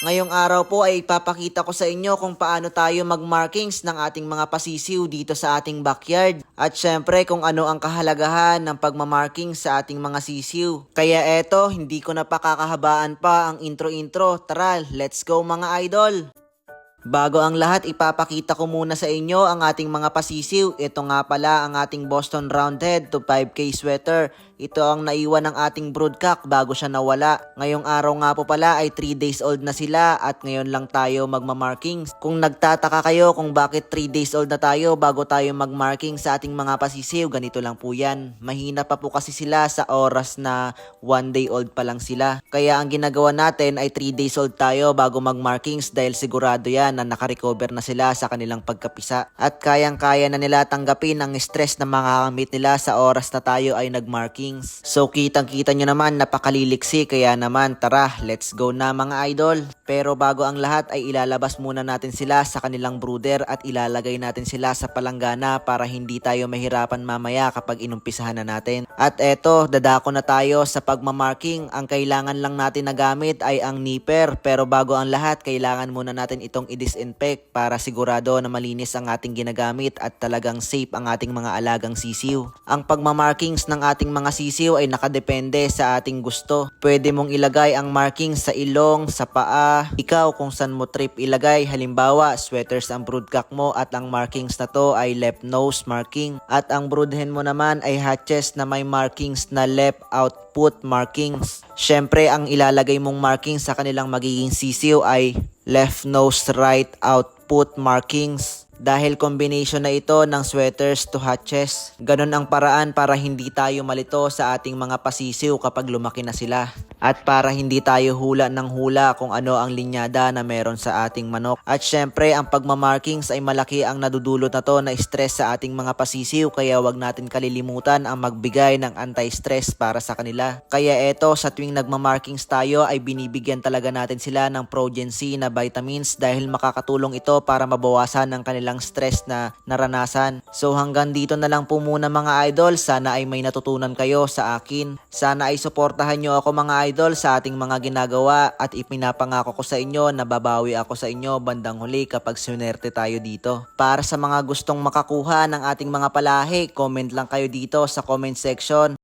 Ngayong araw po ay ipapakita ko sa inyo kung paano tayo mag-markings ng ating mga pasisiw dito sa ating backyard. At syempre kung ano ang kahalagahan ng pagmamarking sa ating mga sisiw. Kaya eto, hindi ko na pakakahabaan pa ang intro-intro. Tara, let's go mga idol! Bago ang lahat, ipapakita ko muna sa inyo ang ating mga pasisiw. Ito nga pala ang ating Boston Roundhead to 5K sweater. Ito ang naiwan ng ating broodcock bago siya nawala. Ngayong araw nga po pala ay 3 days old na sila at ngayon lang tayo magmamarkings. Kung nagtataka kayo kung bakit 3 days old na tayo bago tayo magmarking sa ating mga pasisiw, ganito lang po yan. Mahina pa po kasi sila sa oras na 1 day old pa lang sila. Kaya ang ginagawa natin ay 3 days old tayo bago magmarkings dahil sigurado yan na nakarecover na sila sa kanilang pagkapisa. At kayang-kaya na nila tanggapin ang stress na makakamit nila sa oras na tayo ay nagmarking. So kitang-kita nyo naman napakaliliksi, kaya naman tara, let's go na mga idol. Pero bago ang lahat ay ilalabas muna natin sila sa kanilang brooder at ilalagay natin sila sa palanggana para hindi tayo mahirapan mamaya kapag inumpisahan na natin. At eto, dadako na tayo sa pagmamarking. Ang kailangan lang natin na gamit ay ang nipper, pero bago ang lahat kailangan muna natin itong i-disinfect para sigurado na malinis ang ating ginagamit at talagang safe ang ating mga alagang sisiw. Ang pagmamarkings ng ating mga sisiw ay nakadepende sa ating gusto. Pwede mong ilagay ang markings sa ilong, sa paa, ikaw kung saan mo trip ilagay. Halimbawa, sweaters ang broodcock mo at ang markings na to ay left nose marking. At ang broodhen mo naman ay hatches na may markings na left output markings. Syempre, ang ilalagay mong markings sa kanilang magiging sisiw ay left nose right output markings. Dahil combination na ito ng sweaters to hatches. Ganon ang paraan para hindi tayo malito sa ating mga pasisiw kapag lumaki na sila. At para hindi tayo hula ng hula kung ano ang linyada na meron sa ating manok. At syempre, ang pagmamarkings ay malaki ang nadudulot na to na stress sa ating mga pasisiw. Kaya wag natin kalilimutan ang magbigay ng anti-stress para sa kanila. Kaya eto, sa tuwing nagmamarkings tayo ay binibigyan talaga natin sila ng Progen-C na vitamins dahil makakatulong ito para mabawasan ang kanilang stress na naranasan. So hanggang dito na lang po muna mga idol. Sana ay may natutunan kayo sa akin. Sana ay suportahan nyo ako mga idol sa ating mga ginagawa at ipinapangako ko sa inyo na babawi ako sa inyo bandang huli kapag sunerte tayo dito. Para sa mga gustong makakuha ng ating mga palahi, comment lang kayo dito sa comment section.